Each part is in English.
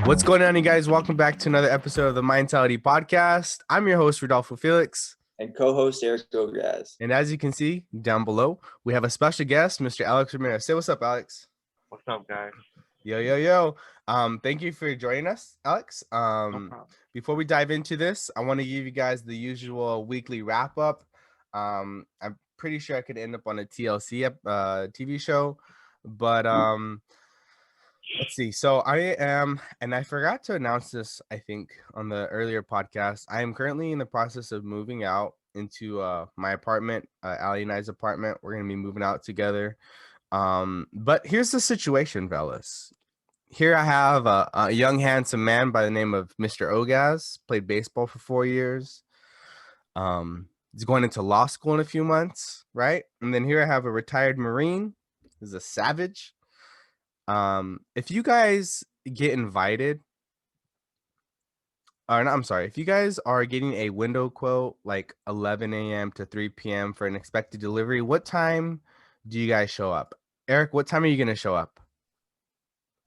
What's going on, you guys? Welcome back to another episode of the Mindtality podcast. I'm your host, Rodolfo Felix. And co-host Eric Gograz. And as you can see down below, we have a special guest, Mr. Alex Ramirez. Say what's up, Alex. What's up, guys? Yo. Thank you for joining us, Alex. No problem. Before we dive into this, I want to give you guys the usual weekly wrap up. I'm pretty sure I could end up on a TLC TV show, but let's see. So I am, and I forgot to announce this, I think, on the earlier podcast. I am currently in the process of moving out into my apartment, Ali and I's apartment. We're going to be moving out together. But here's the situation, fellas. Here I have a young, handsome man by the name of Mr. Ogaz, played baseball for 4 years. He's going into law school in a few months, right? And then here I have a retired Marine. He's a savage. If you guys get invited, or no, I'm sorry, if you guys are getting a window quote like 11 a.m. to 3 p.m. for an expected delivery, what time do you guys show up? Eric, what time are you going to show up?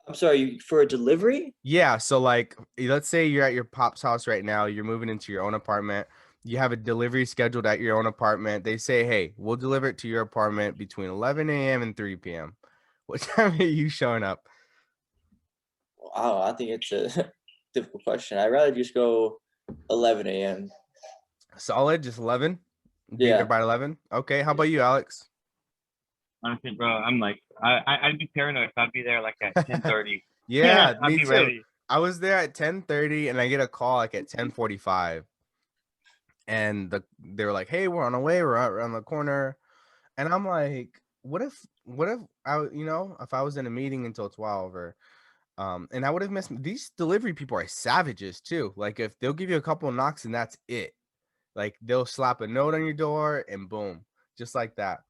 I'm sorry, for a delivery? Yeah, so like, let's say you're at your pop's house right now, you're moving into your own apartment, you have a delivery scheduled at your own apartment. They say, hey, we'll deliver it to your apartment between 11 a.m. and 3 p.m. What time are you showing up? Wow, I think it's a difficult question. I'd rather just go 11 a.m. Solid, just 11? Be Yeah. there by 11? Okay, how about you, Alex? Honestly, bro, I'm like, I'd be paranoid if I'd be there like at 10:30. Yeah, I'd me be too. ready. I was there at 10:30 and I get a call like at 10:45. And they were like, hey, we're on our way, we're around the corner. And I'm like, what if I, if I was in a meeting until 12 or and I would have missed. These delivery people are savages too. Like if they'll give you a couple of knocks and that's it. Like they'll slap a note on your door and boom, just like that.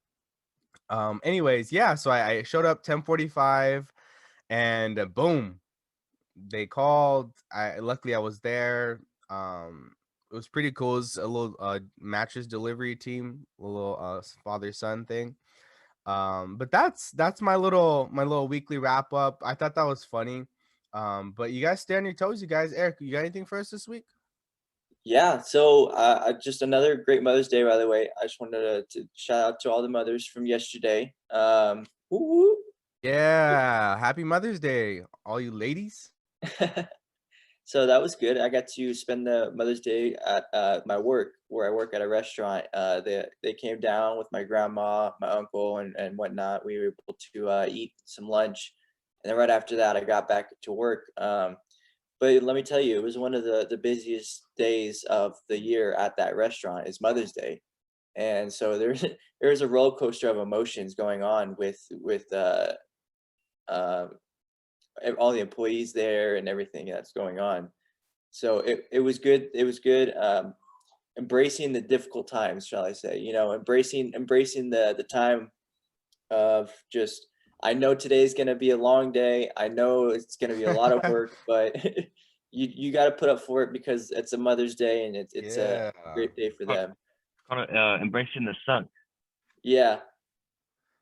Anyways, yeah, so I showed up 10:45 and boom, they called. Luckily I was there. It was pretty cool. It was a little mattress delivery team, a little father-son thing. But that's my little weekly wrap up. I thought that was funny. But you guys stay on your toes, you guys. Eric, you got anything for us this week? Yeah, so just another great Mother's Day, by the way. I just wanted to shout out to all the mothers from yesterday. Woo woo. Yeah, happy Mother's Day, all you ladies. So that was good. I got to spend the Mother's Day at my work, where I work at a restaurant. They came down with my grandma, my uncle, and whatnot. We were able to eat some lunch, and then right after that, I got back to work. But let me tell you, it was one of the busiest days of the year at that restaurant. Is Mother's Day, and so there's a roller coaster of emotions going on with all the employees there and everything that's going on. So it was good. It was good. Embracing the difficult times, shall I say? Embracing the time of just. I know today's gonna be a long day. I know it's gonna be a lot of work, but you got to put up for it because it's a Mother's Day and it's a great day for them. Kind of embracing the suck. Yeah,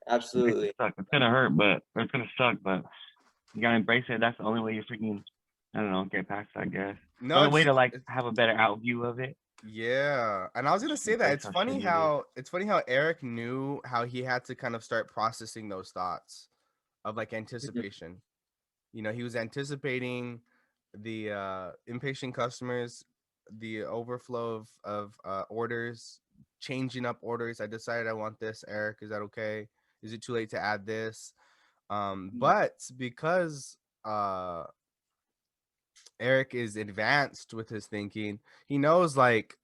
absolutely. Suck. It's gonna hurt, but it's gonna suck. But you gotta embrace it. That's the only way you freaking, I don't know, get past it, I guess. No, the only way to like have a better out view of it. Yeah, and I was gonna say that it's funny how Eric knew how he had to kind of start processing those thoughts of like anticipation. He was anticipating the impatient customers, the overflow of orders, changing up orders. I decided I want this. Eric, is that okay? Is it too late to add this? But because Eric is advanced with his thinking, he knows like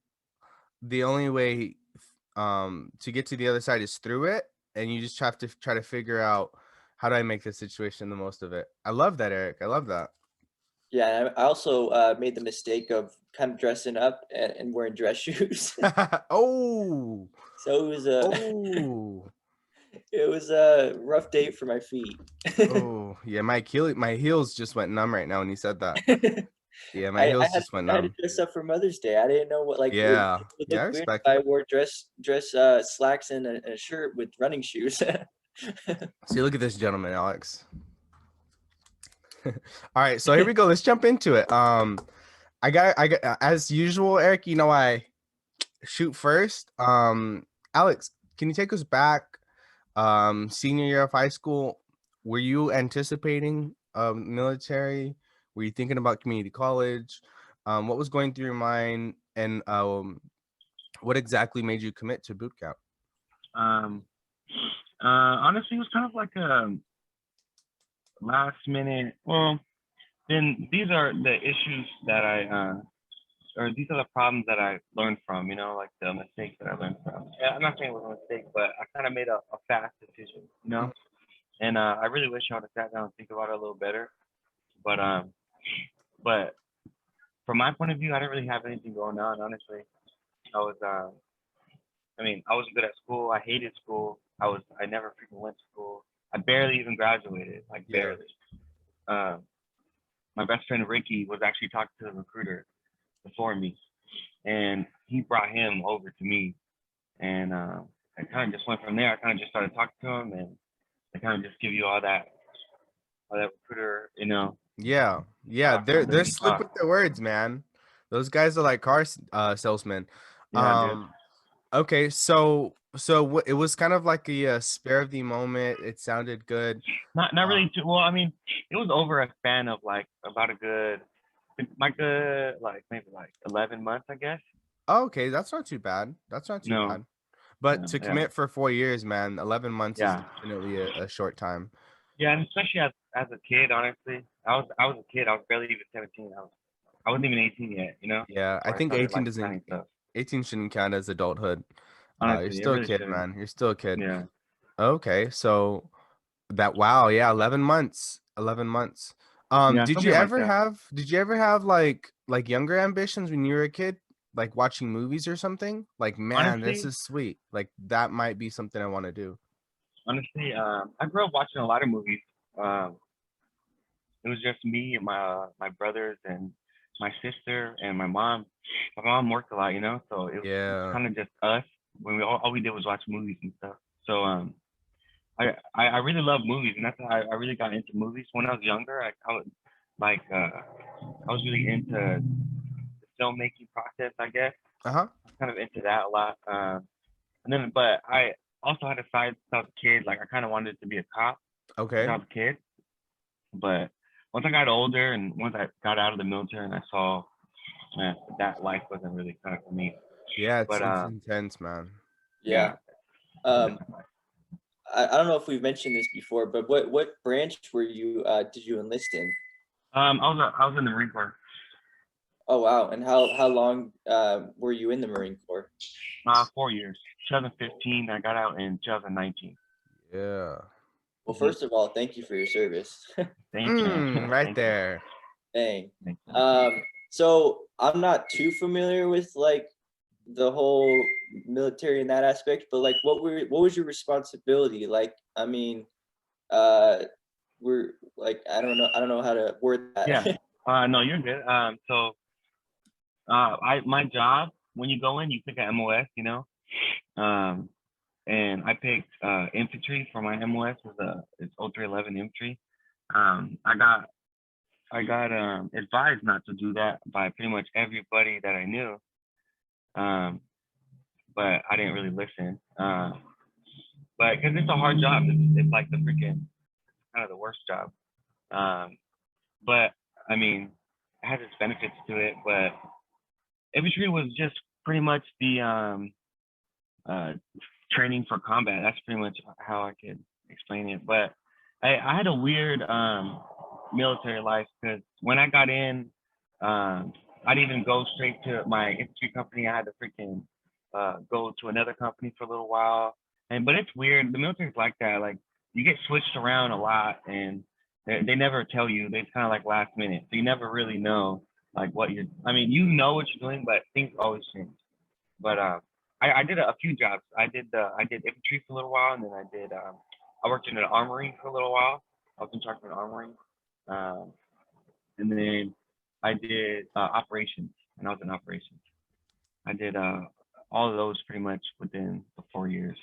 the only way to get to the other side is through it, and you just have to try to figure out how do I make this situation the most of it. I love that, Eric. I love that. Yeah, I also made the mistake of kind of dressing up and wearing dress shoes. Oh, So it was a rough day for my feet. Oh, yeah, my heels just went numb right now when you said that. Yeah, my heels just went I had to numb. dress up for Mother's Day. I didn't know what Yeah, it would yeah, I look weird if respect I it. wore dress slacks and a shirt with running shoes. See, look at this gentleman, Alex. All right, so here we go. Let's jump into it. I got as usual, Eric. You know I shoot first. Alex, can you take us back? Senior year of high school. Were you anticipating military? Were you thinking about community college? What was going through your mind, and what exactly made you commit to boot camp? Um, Honestly, it was kind of like a last minute. Well, then these are the issues that or these are the problems that I learned from. Like the mistakes that I learned from. Yeah, I'm not saying it was a mistake, but I kind of made a fast decision. And I really wish I would have sat down and think about it a little better. But but from my point of view, I didn't really have anything going on. Honestly, I was I wasn't good at school. I hated school. I never freaking went to school. I barely even graduated, like Yeah. barely. Um, my best friend Ricky was actually talking to the recruiter before me, and he brought him over to me, and I kind of just went from there. I kind of just started talking to him, and they kind of just give you all that recruiter, Yeah, talk, and they're then you slick talk. with their words, man. Those guys are like car salesmen. Yeah, dude. Okay, so it was kind of like a, spare of the moment. It sounded good. Not really too well. I mean, it was over a span of like about a good, like maybe like 11 months, I guess. Okay, that's not too bad. That's not too No, bad. But no, to yeah, commit for 4 years, man, 11 months is yeah, definitely a short time. yeah, and especially as a kid, honestly, I was a kid. I was barely even 17. I wasn't even 18 yet. Yeah, I Where I think started 18 like doesn't planning stuff. 18 shouldn't count as adulthood. You're Honestly, it still a really kid, shouldn't. man. You're still a kid. Yeah, Okay, so wow, yeah, 11 months. 11 months. yeah, something like that. Did you ever have like younger ambitions when you were a kid? Like watching movies or something? Like, man, this Honestly, is sweet. Like that might be something I want to do. honestly, I grew up watching a lot of movies. Um, it was just me and my brothers and my sister and my mom. My mom worked a lot, so it was Yeah. kind of just us. When all we did was watch movies and stuff. So I really love movies, and that's how I really got into movies when I was younger. I was like I was really into the filmmaking process, I guess. Uh-huh. I was kind of into that a lot. And then, but I also had a side since I was a kid. Like I kind of wanted to be a cop since Okay. I was a kid. But once I got older and once I got out of the military and I saw that life wasn't really kind of for me. Yeah, But it's intense, man. Yeah. yeah, it's a Um, different life. I don't know if we've mentioned this before, but what branch were you did you enlist in? I was in the Marine Corps. Oh wow! And how long were you in the Marine Corps? 4 years. 2015. I got out in 2019. Yeah. Well, Mhm. first of all, thank you for your service. Thanks, man. Right Thank you. there. Dang. Thank you. So I'm not too familiar with like the whole military in that aspect, but like what was your responsibility? Like, I mean, uh we're like I don't know how to word that. Yeah. No, you're good. So my job when you go in, you pick a MOS, Um, and I picked infantry for my MOS. It's 0311 infantry. I got advised not to do that by pretty much everybody that I knew. Um, but I didn't really listen. But because it's a hard job, it's like the freaking kind of the worst job. Um, but I mean, it has its benefits to it. But infantry was just pretty much the uh, training for combat. That's pretty much how I could explain it. But I had a weird military life because when I got in, I didn't even go straight to my infantry company. I had to freaking go to another company for a little while. But it's weird. The military's like that. Like you get switched around a lot, and they never tell you. They kind of like last minute, so you never really know like what you're. I mean, you know what you're doing, but things always change. But I did a few jobs. I did infantry for a little while, and then I worked in an armory for a little while. I was in charge of an armory, um, and then I did operations, and I was in operations. I did all of those pretty much within the 4 years.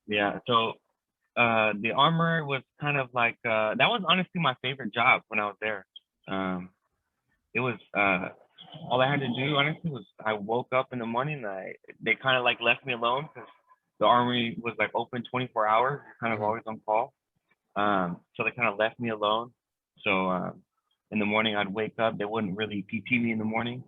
Yeah. So the armor was kind of like that was honestly my favorite job when I was there. It was all I had to do honestly was I woke up in the morning. They kind of like left me alone because the armory was like open 24 hours. You're kind of Mhm. always on call. So they kind of left me alone. So in the morning I'd wake up. They wouldn't really PT me in the morning.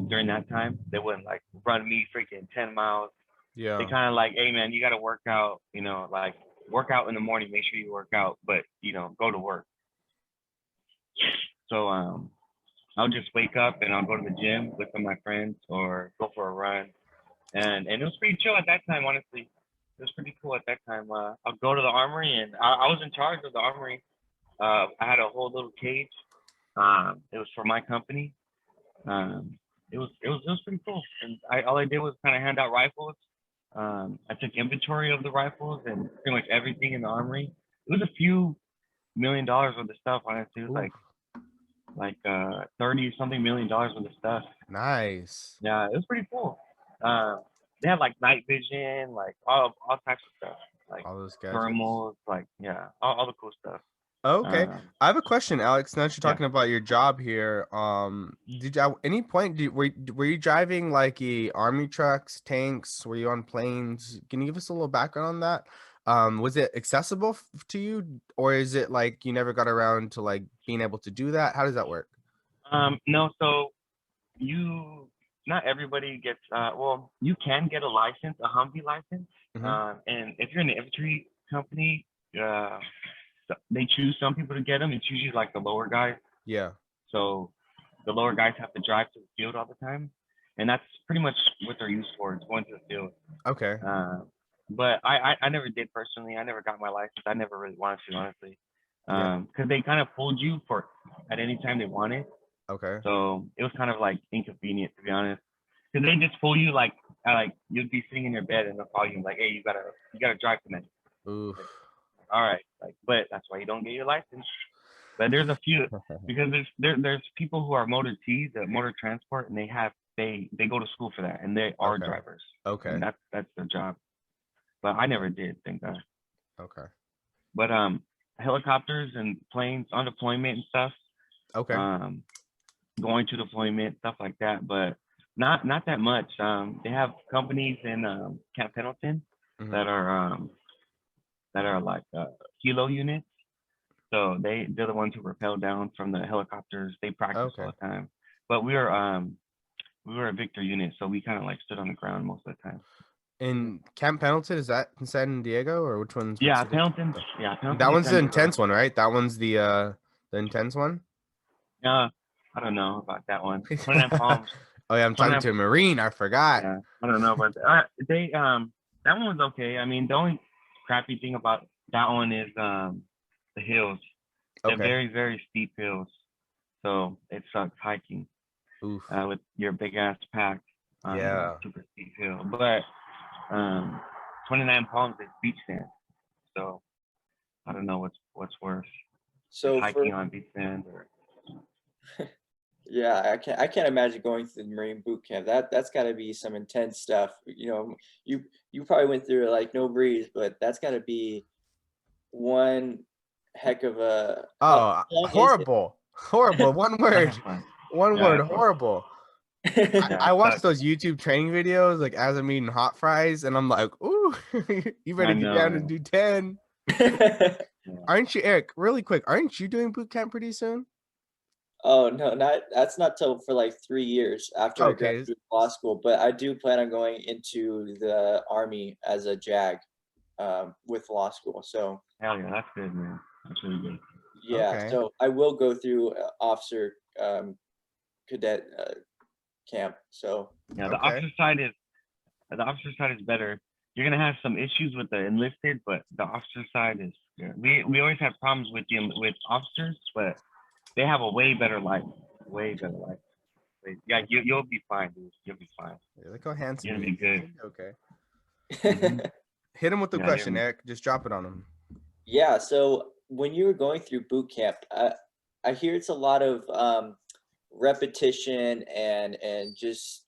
During that time, they wouldn't like run me freaking 10 miles. They Yeah. kind of like, hey man, you got to work out. You know, like work out in the morning. Make sure you work out, but you know, go to work. So I'll just wake up and I'll go to the gym with some of my friends or go for a run. And it was pretty chill at that time, honestly. It was pretty cool at that time. I'll go to the armory and I was in charge of the armory. I had a whole little cage. It was for my company. It was pretty cool. And all I did was kind of hand out rifles. I took inventory of the rifles and pretty much everything in the armory. It was a few $1 million worth of stuff, honestly. It was Oof. like 30 something $1 million worth of stuff. Nice. Yeah, it was pretty cool. They had like night vision, like all types of stuff, like All those gadgets. thermals, like yeah, all the cool stuff. Okay. I have a question, Alex. Now that you're Yeah. talking about your job here, did you at any point were you driving like army trucks, tanks? Were you on planes? Can you give us a little background on that? Was it accessible to you, or is it like you never got around to like being able to do that? How does that work? No, so you not everybody gets well, you can get a license, a Humvee license. Hmm. And if you're in the infantry company, uh they choose some people to get them. It's usually like the lower guys. Yeah. So the lower guys have to drive to the field all the time. And that's pretty much what they're used for, is going to the field. Okay. But I never did personally. I never got my license. I never really wanted to, honestly. Yeah. Because they kind of pulled you for at any time they wanted. Okay. So it was kind of like inconvenient, to be honest. Because they just pull you like you'd be sitting in your bed and they'll call you like, hey, you gotta drive tonight. Oof. Like, all right, like, but that's why you don't get your license. But there's a few because there's people who are motor T's, motor transport, and they go to school for that, and they are Okay. drivers. Okay. And that's their job. But I never did, thank God. Okay. But helicopters and planes on deployment and stuff. Okay. Going to deployment, stuff like that, but not that much. They have companies in Camp Pendleton Mhm. that are like kilo units. So they're the ones who rappel down from the helicopters. They practice all Okay. the time. But we were a Victor unit, so we kind of like stood on the ground most of the time. In Camp Pendleton, is that in San Diego, or which one's Yeah, city? Pendleton. Yeah, Pendleton. That is one's San the Diego. intense one, right? That one's the intense one. I don't know about that one. 29 Palms. Oh yeah, I'm talking to a Marine. I forgot. Yeah, I don't know about they that one was okay. I mean, the only crappy thing about that one is the hills. They're Okay. very, very steep hills, so it sucks hiking Oof. with your big ass pack on Yeah. a super steep hill. But 29 Palms is beach sand, so I don't know what's worse, So hiking on beach sand or. yeah, I can't imagine going through the Marine boot camp. That's got to be some intense stuff. You know, you probably went through it like no breeze, but that's got to be one heck of a. How long is it? Horrible. Horrible. One word. One Yeah, word. it's- Horrible. Yeah, I it watch sucks. those YouTube training videos like as I'm eating hot fries, and I'm like, ooh, you better I get know, down yeah. and do 10. Yeah. Aren't you, Eric? Really quick, aren't you doing boot camp pretty soon? Oh no, that's not till for like 3 years after I Okay. graduate law school. But I do plan on going into the Army as a JAG with law school. So Hell yeah, that's good, man. That's really good. yeah, Okay. so I will go through officer cadet camp. So Yeah, the Okay. officer side is better. You're gonna have some issues with the enlisted, but the officer side is good. We always have problems with officers, but they have a way better life. Way better life. Yeah, you'll be fine, dude. You'll be fine. Yeah, look how handsome You're he gonna be is. good. Okay. Mhm. Hit him with the Yeah, question, Eric. Just drop it on him. yeah, so when you were going through boot camp, I hear it's a lot of repetition and just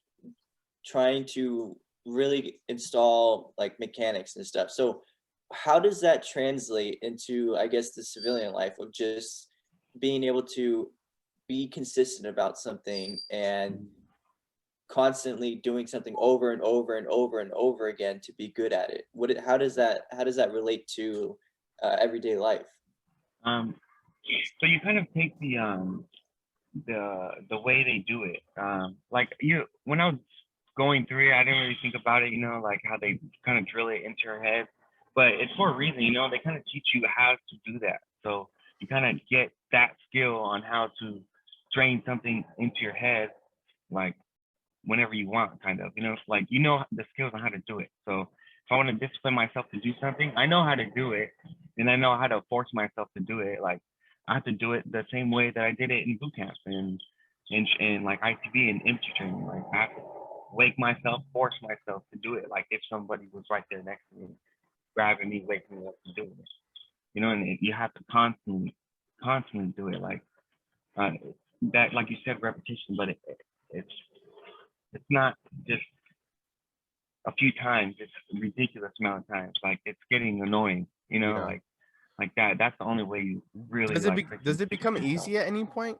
trying to really install like mechanics and stuff. So how does that translate into, I guess, the civilian life of just being able to be consistent about something and constantly doing something over and over and over and over again to be good at it? How does that relate to everyday life? Um, so you kind of take the way they do it. Like when I was going through it, I didn't really think about it, like how they kind of drill it into your head. But it's for a reason, they kind of teach you how to do that. So you kind of get that skill on how to train something into your head, like whenever you want, kind of, like the skills on how to do it. So if I want to discipline myself to do something, I know how to do it, and I know how to force myself to do it. Like I have to do it the same way that I did it in boot camp and like ITV and infantry training. Like I have to wake myself, force myself to do it. Like if somebody was right there next to me, grabbing me, waking me up to do it. And you have to constantly do it. Like uh, that, like you said, repetition, but it's it's not just a few times. It's a ridiculous amount of times. Like it's getting annoying, Yeah. like that. That's the only way you really Does it become easy at any point?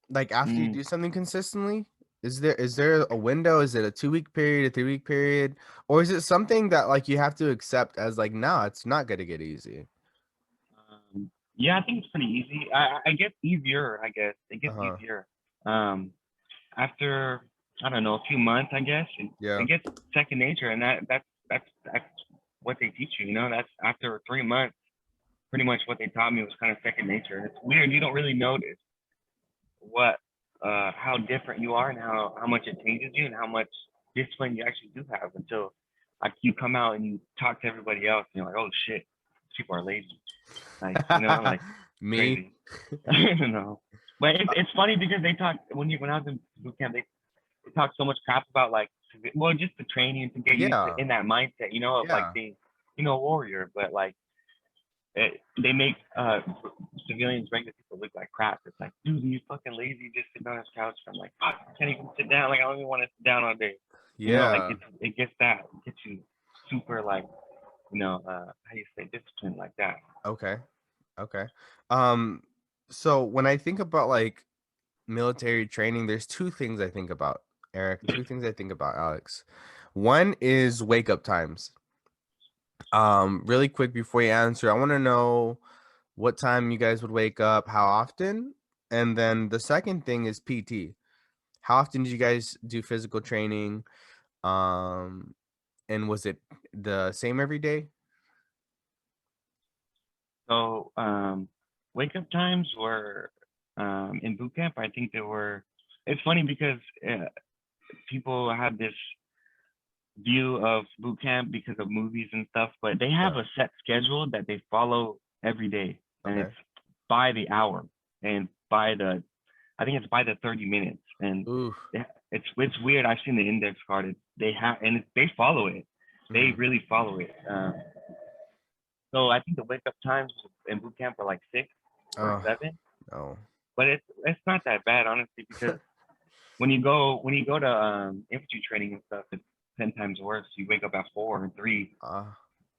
Like after you do something consistently? Is there a window? Is it a 2-week period, a 3-week period? Or is it something that like you have to accept as like, no, it's not gonna get easy? Yeah, I think it's pretty easy. I get easier. I guess it gets Uh-huh. easier. After I don't know a few months, I guess Yeah. it gets second nature, and that's what they teach you. That's after 3 months. Pretty much what they taught me was kind of second nature. And it's weird. You don't really notice what how different you are and how much it changes you and how much discipline you actually do have until like you come out and you talk to everybody else and you're like, oh shit, people are lazy. Like, like Me. crazy. I don't know. But it's funny because they talk when I was in boot camp, they talk so much crap about like just the training to get you Yeah. in that mindset, of like Yeah. being, a warrior, but like they make civilians, regular people look like crap. It's like, dude, you fucking lazy, just sit on this couch. I'm like, fuck, I can't even sit down. Like, I don't even want to sit down all day. Like Yeah. it gets you super like, how do you say discipline like that. Okay. Okay. Um, so when I think about like military training, there's two things I think about, Eric. Two things I think about, Alex. One is wake up times. Really quick before you answer, I want to know what time you guys would wake up, how often, and then the second thing is PT. How often did you guys do physical training? Um, and was it the same every day? So wake up times were in boot camp. I think they were. It's funny because people have this view of boot camp because of movies and stuff, but they have Yeah. a set schedule that they follow every day, and Okay. it's by the hour and I think it's by the 30 minutes, and Ooh. it's weird. I've seen the index card. They follow it. They Mhm. really follow it. So I think the wake up times in boot camp are like 6 or Oh 7, no. but it's not that bad honestly because when you go to infantry training and stuff, it's 10 times worse. You wake up at 4 and 3,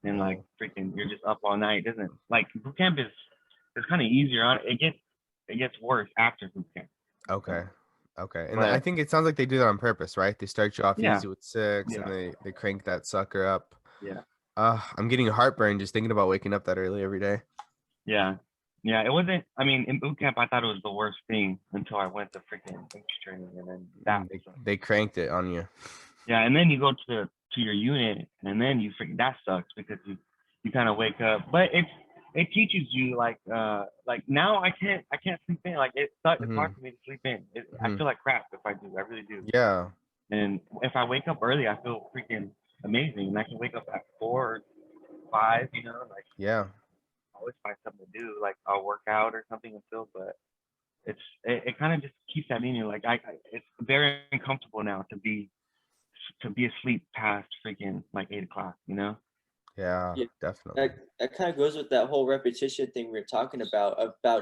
and like No. freaking, you're just up all night. It doesn't like boot camp is it's kind of easier on it gets worse after boot camp. Okay. Okay. And I But think it sounds like they do that on purpose, right? They start you off yeah, easy with 6 and yeah, they crank that sucker up. yeah, I'm getting heartburn just thinking about waking up that early every day. yeah, yeah. It wasn't. I mean, in boot camp, I thought it was the worst thing until I went to freaking infantry training, and then that. They cranked it on you. Yeah, and then you go to your unit, and then you freaking that sucks because you kind of wake up, but it teaches you like now I can't sleep in. Like it's hard Mhm. for me to sleep in. I Mhm. feel like crap if I do. I really do. Yeah. And if I wake up early, I feel freaking amazing. And I can wake up at 4 or 5, like Yeah. I always find something to do, like I'll work out or something until, but it kind of just keeps that in you. Like it's very uncomfortable now to be asleep past freaking like 8 o'clock, Yeah, Yeah, definitely. that kind of goes with that whole repetition thing we were talking about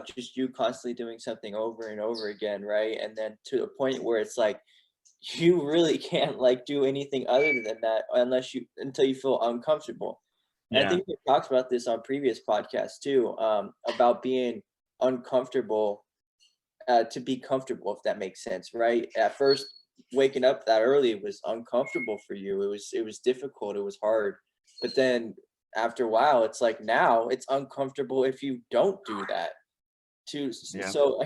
just you constantly doing something over and over again, right? And then to a point where it's like you really can't like do anything other than that unless you until you feel uncomfortable. And I Yeah. think we talked about this on previous podcasts too, about being uncomfortable to be comfortable, if that makes sense, right? At first, waking up that early was uncomfortable for you. It was difficult. It was hard. But then after a while, it's like now it's uncomfortable if you don't do that. Too. Yeah. So,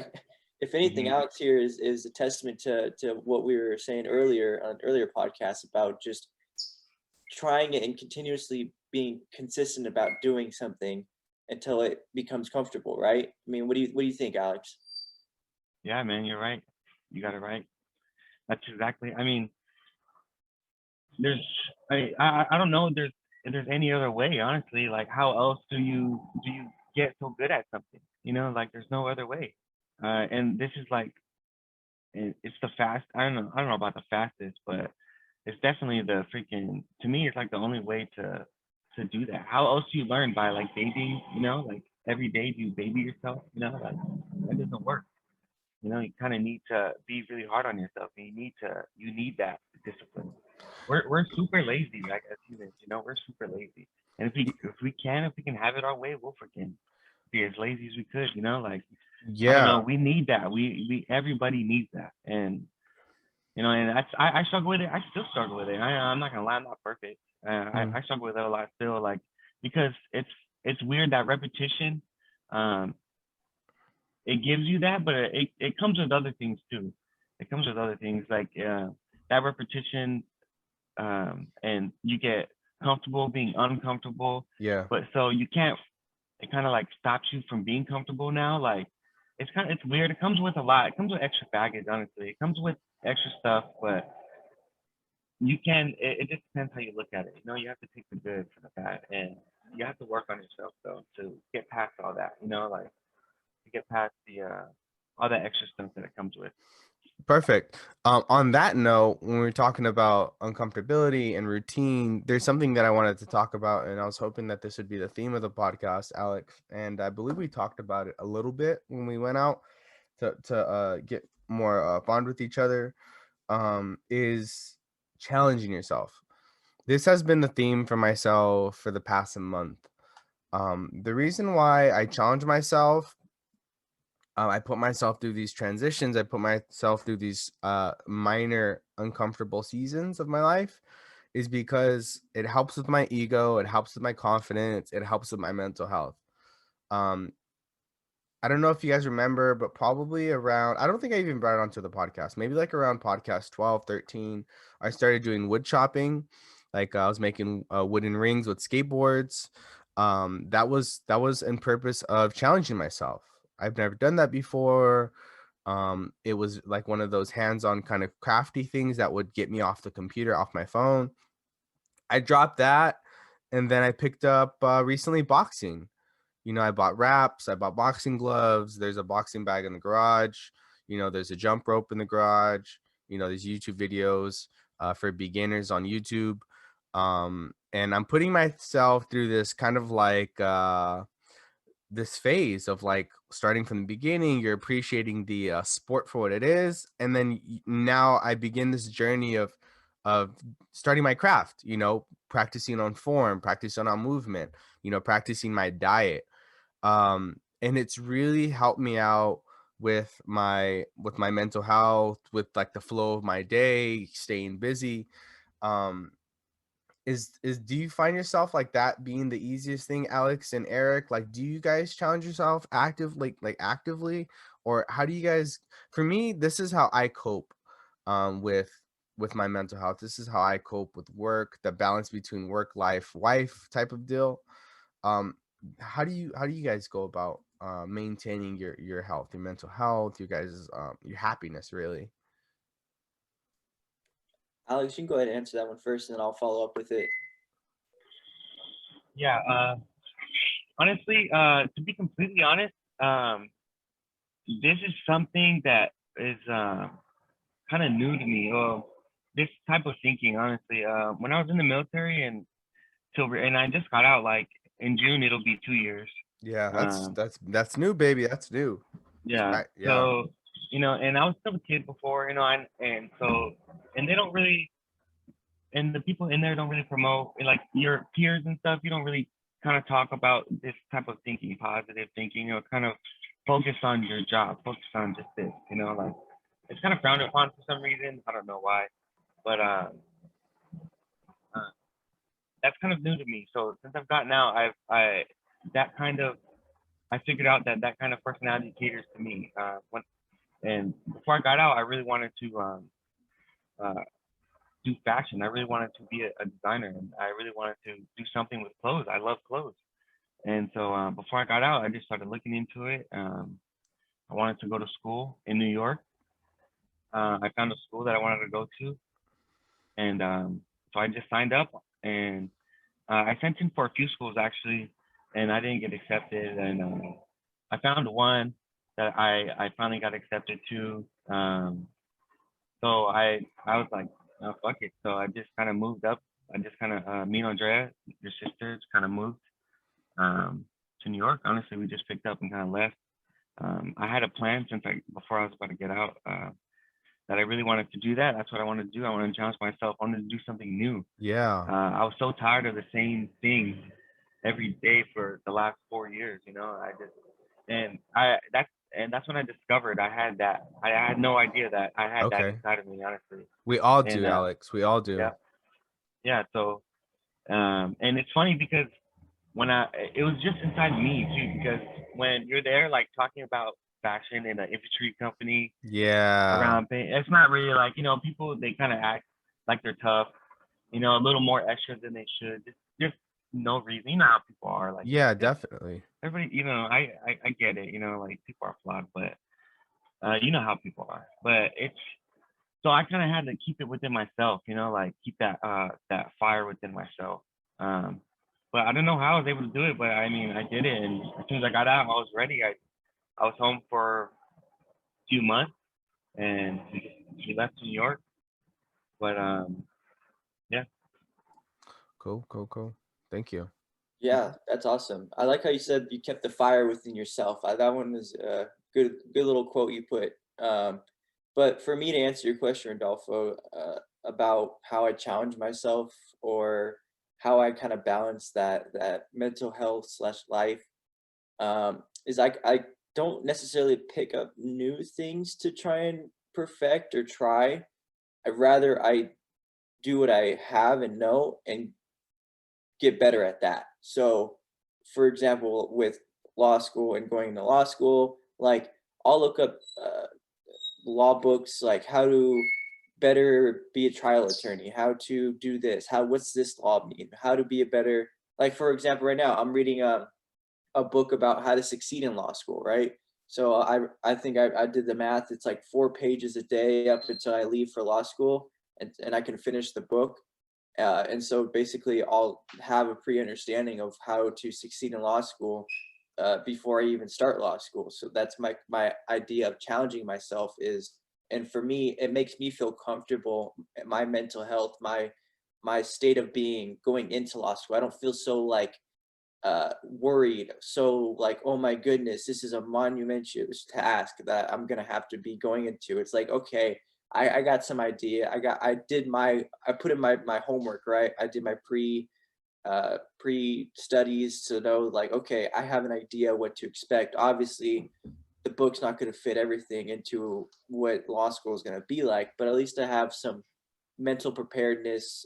if anything, Mhm. Alex here is a testament to what we were saying earlier on earlier podcasts about just trying it and continuously being consistent about doing something until it becomes comfortable, right? I mean, what do you think, Alex? Yeah, man, you're right. You got it right. That's exactly. I mean, there's I don't know if there's any other way, honestly. Like, how else do you get so good at something? Like, there's no other way. And this is like, it's the fast. I don't know about the fastest, but it's definitely the freaking. To me, it's like the only way to do that. How else do you learn? By like babying? Like every day do you baby yourself? Like that doesn't work. You kind of need to be really hard on yourself, and you need that discipline. We're super lazy, like as humans. We're super lazy, and if we can have it our way, we'll freaking be as lazy as we could. Like, I don't know, Yeah. we need that. We everybody needs that, and and I struggle with it. I still struggle with it. I'm not gonna lie, I'm not perfect. I struggle with it a lot still, like, because it's weird that repetition. Um, it gives you that, but it comes with other things too. It comes with other things like that repetition, and you get comfortable being uncomfortable. Yeah. But so you can't. It kind of like stops you from being comfortable now. Like, it's weird. It comes with a lot. It comes with extra baggage. Honestly, it comes with extra stuff, but you can. It just depends how you look at it. You have to take the good for the bad, and you have to work on yourself though to get past all that. Like, to get past the all that extra stuff that it comes with. Perfect. On that note, when we're talking about uncomfortability and routine, there's something that I wanted to talk about, and I was hoping that this would be the theme of the podcast, Alex. And I believe we talked about it a little bit when we went out to get more bond with each other. Is challenging yourself. This has been the theme for myself for the past month. The reason why I challenge myself, I put myself through these transitions. I put myself through these minor uncomfortable seasons of my life is because it helps with my ego. It helps with my confidence. It helps with my mental health. Um, I don't know if you guys remember, but probably around, I don't think I even brought it onto the podcast. Maybe like around podcast 12, 13, I started doing wood chopping. Like I was making wooden rings with skateboards. That was in purpose of challenging myself. I've never done that before. It was like one of those hands-on kind of crafty things that would get me off the computer, off my phone. I dropped that, and then I picked up recently boxing. I bought wraps, I bought boxing gloves. There's a boxing bag in the garage. There's a jump rope in the garage. There's YouTube videos for beginners on YouTube. And I'm putting myself through this kind of like this phase of like starting from the beginning. You're appreciating the sport for what it is, and then now I begin this journey of starting my craft. Practicing on form, practicing on movement. Practicing my diet. And it's really helped me out with my mental health, with like the flow of my day, staying busy. um is Do you find yourself like that being the easiest thing, Alex and Eric? Like, do you guys challenge yourself actively, or how do you guys? For me, this is how I cope with my mental health. This is how I cope with work, the balance between work life wife type of deal. um how do you guys go about maintaining your health, your mental health, you guys your happiness, really? Alex, you can go ahead and answer that one first, and then I'll follow up with it. Yeah. Honestly, to be completely honest, this is something that is kind of new to me. This type of thinking, honestly. When I was in the military and I just got out, like in June, it'll be 2 years. Yeah, that's Um, that's new, baby. That's new. yeah. Yeah. So, and I was still a kid before, and so, and they don't really, and the people in there don't really promote, like your peers and stuff. You don't really kind of talk about this type of thinking, positive thinking, kind of focus on your job, focus on just this, like it's kind of frowned upon for some reason. I don't know why, but that's kind of new to me. So since I've gotten out, I figured out that kind of personality caters to me. And before I got out, I really wanted to uh, do fashion. I really wanted to be a designer, and I really wanted to do something with clothes. I love clothes. And so before I got out, I just started looking into it. I wanted to go to school in New York. I found a school that I wanted to go to, and so I just signed up, and I sent in for a few schools actually, and I didn't get accepted. And I found one that I finally got accepted to. So I was like, oh, fuck it. So I just kind of moved up. I just kind of me and Andrea, your sister, kind of moved to New York. Honestly, we just picked up and kind of left. I had a plan before I was about to get out that I really wanted to do that. That's what I wanted to do. I wanted to challenge myself. I wanted to do something new. Yeah. I was so tired of the same thing every day for the last 4 years. That's when I discovered I had that. I had no idea that I had that inside of me. Honestly, we all do, Alex. We all do. Yeah. So, and it's funny because it was just inside me too, because when you're there, like talking about fashion in an infantry company, around it's not really like, people, they kind of act like they're tough, a little more extra than they should. Just no reason. You know how people are, like, definitely. Everybody, I get it, like people are flawed, but you know how people are. But so I kind of had to keep it within myself, like keep that fire within myself. But I don't know how I was able to do it, but I mean, I did it, and as soon as I got out, I was ready. I was home for a few months, and we left New York. But yeah. Cool. Thank you. Yeah, that's awesome. I like how you said you kept the fire within yourself. That one was a good little quote you put. But for me to answer your question, Rodolfo, about how I challenge myself or how I kind of balance that mental health / life, is I don't necessarily pick up new things to try and perfect or try. I do what I have and know and get better at that. So, for example, with law school and going to law school, like I'll look up law books, like how to better be a trial attorney, how to do this, what's this law mean, how to be a better, like for example, right now I'm reading a book about how to succeed in law school, right? So I think I did the math. It's like 4 pages a day up until I leave for law school, and I can finish the book. And so basically, I'll have a pre-understanding of how to succeed in law school before I even start law school. So that's my idea of challenging myself is, and for me, it makes me feel comfortable. My mental health, my state of being going into law school, I don't feel so like worried, so like, oh my goodness, this is a monumentous task that I'm gonna have to be going into. It's like, okay, I got some idea. I put in my homework, right? I did my pre studies to know, like, okay, I have an idea what to expect. Obviously, the book's not going to fit everything into what law school is going to be like, but at least I have some mental preparedness,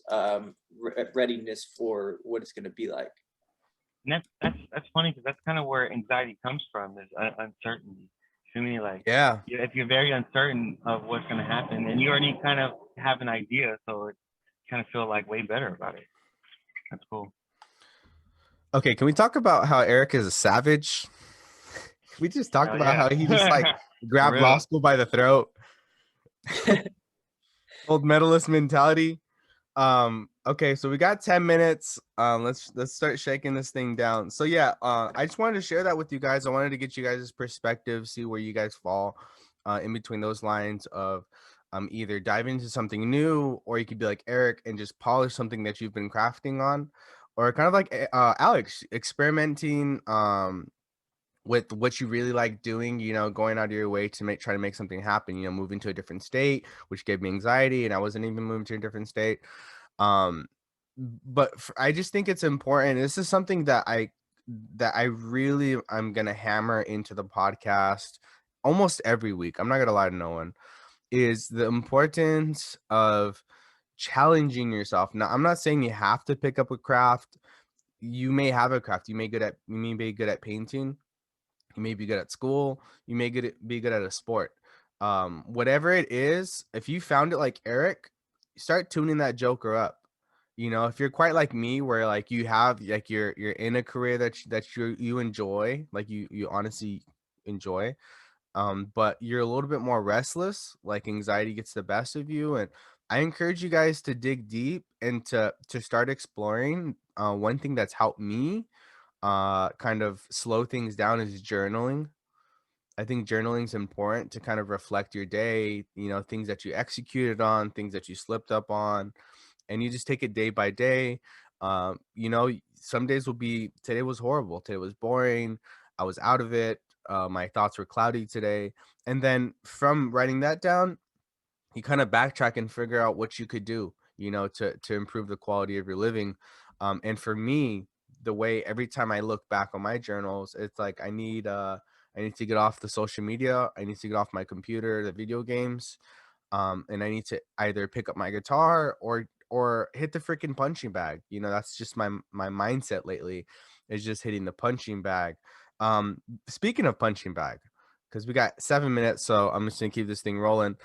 readiness for what it's going to be like. And that's funny, because that's kind of where anxiety comes from, is uncertainty. To me, like, if you're very uncertain of what's going to happen, and you already kind of have an idea, so it kind of feel like way better about it. That's cool. Okay, can we talk about how Eric is a savage? We just talked about how he just like grabbed law school by the throat. Gold medalist mentality. Okay, so we got 10 minutes. Let's start shaking this thing down. So yeah, I just wanted to share that with you guys. I wanted to get you guys' perspective, see where you guys fall in between those lines of either dive into something new, or you could be like Eric and just polish something that you've been crafting on, or kind of like Alex, experimenting with what you really like doing, going out of your way to try to make something happen, moving to a different state, which gave me anxiety, and I wasn't even moving to a different state. I just think it's important. This is something that I really I'm gonna hammer into the podcast almost every week. I'm not gonna lie to no one. Is the importance of challenging yourself. Now, I'm not saying you have to pick up a craft. You may have a craft. You may be good at painting. You may be good at school. You may be good at a sport. Whatever it is, if you found it like Eric, start tuning that joker up. You know, if you're quite like me, where like you have like you're in a career that you enjoy, like you honestly enjoy, but you're a little bit more restless, like anxiety gets the best of you. And I encourage you guys to dig deep and to start exploring. One thing that's helped me kind of slow things down is journaling. I think journaling is important to kind of reflect your day, you know, things that you executed on, things that you slipped up on, and you just take it day by day. You know, some days will be, today was horrible, today was boring, I was out of it, my thoughts were cloudy today. And then from writing that down, you kind of backtrack and figure out what you could do, you know, to improve the quality of your living. And for me, the way every time I look back on my journals, it's like I need to get off the social media, I need to get off my computer, the video games, and I need to either pick up my guitar or hit the freaking punching bag. You know, that's just my mindset lately, is just hitting the punching bag. Speaking of punching bag, because we got 7 minutes, so I'm just gonna keep this thing rolling.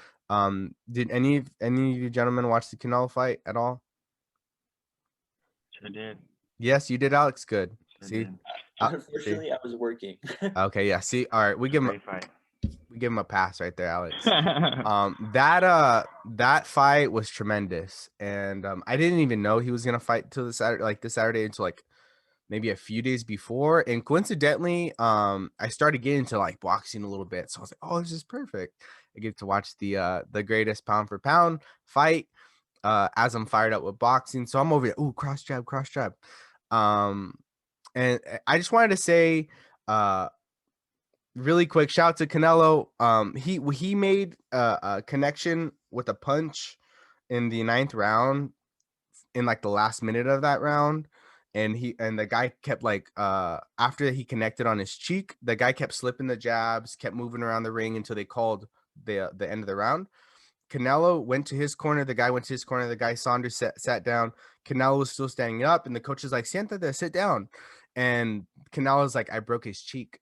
Did any of you gentlemen watch the Canelo fight at all? Sure did. Yes, you did, Alex. Good. Sure See, did. see. Unfortunately, I was working. Okay, yeah. See, all right, It's a great fight. we give him a pass right there, Alex. That fight was tremendous, and I didn't even know he was gonna fight till this Saturday until like maybe a few days before. And coincidentally, I started getting into like boxing a little bit, so I was like, oh, this is perfect. I get to watch the greatest pound for pound fight as I'm fired up with boxing. So I'm over here, ooh, cross jab, cross jab. Um, and I just wanted to say, really quick, shout out to Canelo. He made a connection with a punch in the ninth round, in like the last minute of that round. And the guy kept like after he connected on his cheek, the guy kept slipping the jabs, kept moving around the ring until they called the end of the round. Canelo went to his corner, the guy went to his corner, the guy Saunders sat down. Canelo was still standing up, and the coach is like, Siéntate, sit down. And Canelo's like, I broke his cheek.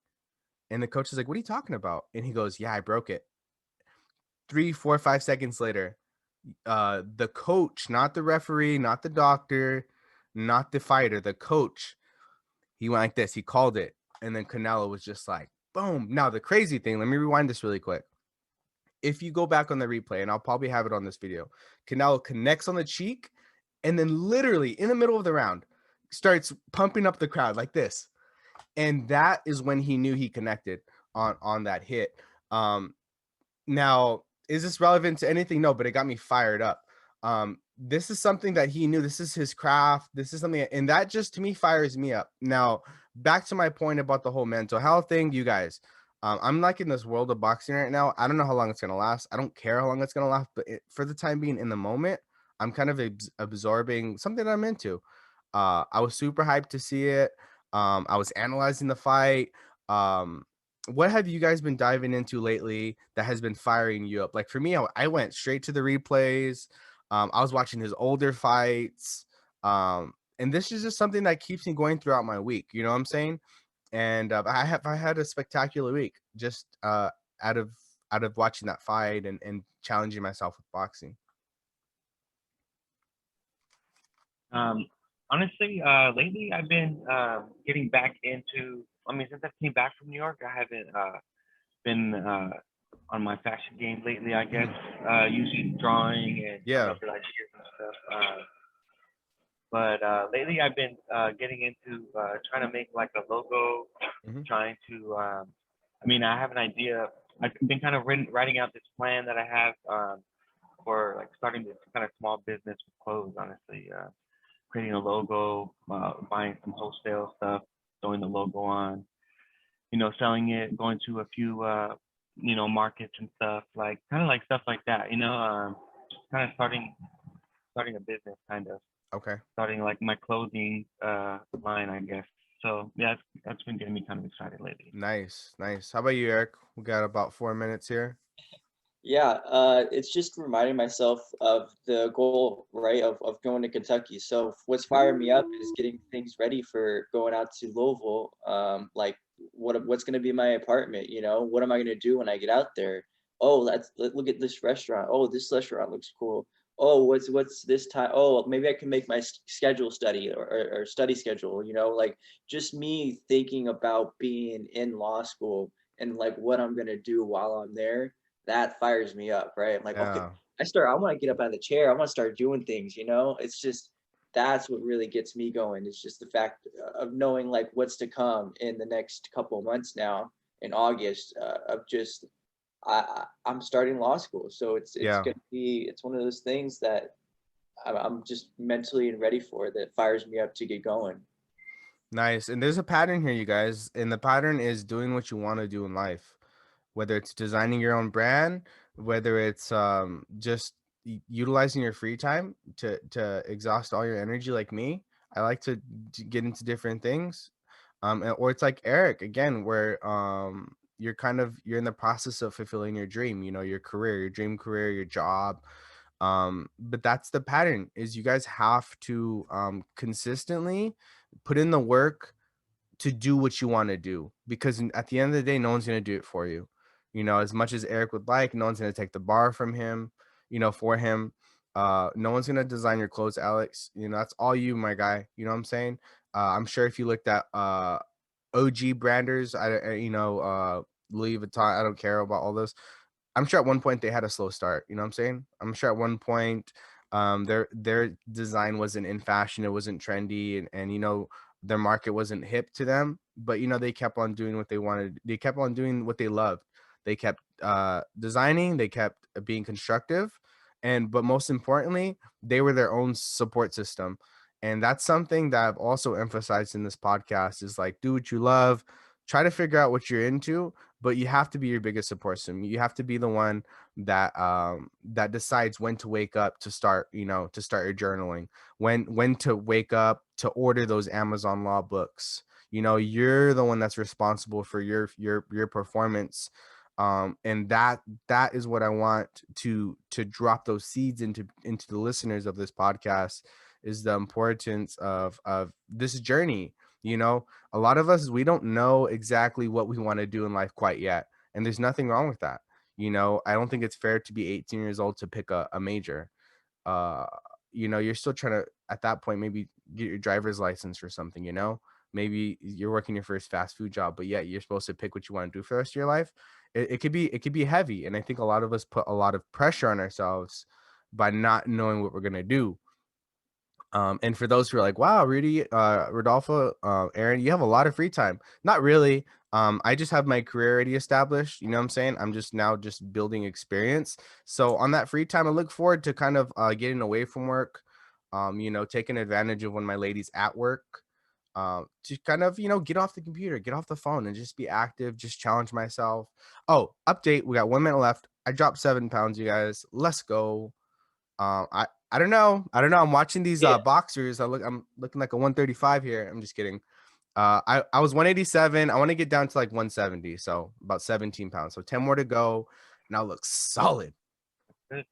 And the coach is like, what are you talking about? And he goes, yeah, I broke it. 3, 4, 5 seconds later, the coach, not the referee, not the doctor, not the fighter, the coach, he went like this. He called it. And then Canelo was just like, boom. Now, the crazy thing, let me rewind this really quick. If you go back on the replay, and I'll probably have it on this video, Canelo connects on the cheek and then literally in the middle of the round starts pumping up the crowd like this. And that is when he knew he connected on that hit. Now, is this relevant to anything? No, but it got me fired up. This is something that he knew. This is his craft. This is something, and that just to me fires me up. Now, back to my point about the whole mental health thing, you guys. I'm like in this world of boxing right now. I don't know how long it's gonna last. I don't care how long it's gonna last, but for the time being, in the moment, I'm kind of absorbing something that I'm into. I was super hyped to see it. I was analyzing the fight. Um, what have you guys been diving into lately that has been firing you up? Like for me, I went straight to the replays. I was watching his older fights. And this is just something that keeps me going throughout my week. You know what I'm saying? And I had a spectacular week just out of watching that fight and challenging myself with boxing. Honestly, lately I've been getting back into. I mean, since I came back from New York, I haven't been on my fashion game lately. I guess usually drawing and coming up with ideas and stuff. But lately I've been getting into trying to make like a logo. Trying to. I mean, I have an idea. I've been kind of writing out this plan that I have for like starting this kind of small business with clothes. Honestly. Creating a logo, buying some wholesale stuff, throwing the logo on, you know, selling it, going to a few, you know, markets and stuff, like kind of like stuff like that, you know, kind of starting a business kind of. Okay. starting like my clothing line, I guess. So yeah, that's been getting me kind of excited lately. Nice. How about you, Eric? We got about 4 minutes here. Yeah, it's just reminding myself of the goal, right, of going to Kentucky. So what's firing me up is getting things ready for going out to Louisville. Like what's going to be my apartment? You know, what am I going to do when I get out there? Oh, look at this restaurant. Oh, this restaurant looks cool. Oh, what's this time? Oh, maybe I can make my schedule study or study schedule. You know, like just me thinking about being in law school and like what I'm going to do while I'm there, that fires me up, right? I'm like, okay, Yeah. I want to get up out of the chair. I want to start doing things, you know? It's just, that's what really gets me going. It's just the fact of knowing like what's to come in the next couple of months now in August, of just, I'm starting law school. So it's Yeah. going to be, it's one of those things that I'm just mentally and ready for, that fires me up to get going. Nice. And there's a pattern here, you guys. And the pattern is doing what you want to do in life, whether it's designing your own brand, whether it's just utilizing your free time to exhaust all your energy like me. I like to get into different things. Or it's like Eric again, where you're in the process of fulfilling your dream, your career, your dream career, your job. But that's the pattern, is you guys have to consistently put in the work to do what you want to do, because at the end of the day, no one's going to do it for you. As much as Eric would like, no one's going to take the bar from him, for him. No one's going to design your clothes, Alex. That's all you, my guy. You know what I'm saying? I'm sure if you looked at OG branders, Louis Vuitton, I don't care about all those. I'm sure at one point they had a slow start. You know what I'm saying? I'm sure at one point their design wasn't in fashion, it wasn't trendy, and their market wasn't hip to them. But they kept on doing what they wanted. They kept on doing what they loved. They kept designing, they kept being constructive, but most importantly, they were their own support system. And that's something that I've also emphasized in this podcast, is like, do what you love, try to figure out what you're into, but you have to be your biggest support system. You have to be the one that decides when to wake up to start your journaling, when to wake up to order those Amazon law books. You're the one that's responsible for your performance. And that is what I want to drop those seeds into the listeners of this podcast, is the importance of this journey. A lot of us, we don't know exactly what we want to do in life quite yet. And there's nothing wrong with that. I don't think it's fair to be 18 years old to pick a major. Uh, you're still trying to, at that point, maybe get your driver's license or something, maybe you're working your first fast food job, but yet you're supposed to pick what you want to do for the rest of your life. It could be heavy. And I think a lot of us put a lot of pressure on ourselves by not knowing what we're going to do. And for those who are like, wow, Rudy, Rodolfo, Aaron, you have a lot of free time. Not really. I just have my career already established. You know what I'm saying? I'm just now just building experience. So on that free time, I look forward to kind of getting away from work, taking advantage of when my lady's at work, to kind of, get off the computer, get off the phone, and just be active, just challenge myself. Oh, update. We got 1 minute left. I dropped 7 pounds, you guys. Let's go. I don't know. I'm watching these boxers. I'm looking like a 135 here. I'm just kidding. I was 187. I want to get down to like 170, so about 17 pounds. So 10 more to go, and I'll look solid. Good.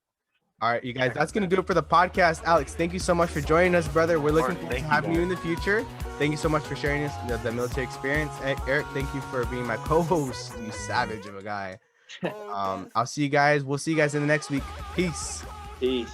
All right, you guys, that's gonna do it for the podcast. Alex, thank you so much for joining us, brother. We're looking forward to having you in the future. Thank you so much for sharing the military experience. Eric, thank you for being my co-host. You savage of a guy. I'll see you guys. We'll see you guys in the next week. Peace. Peace.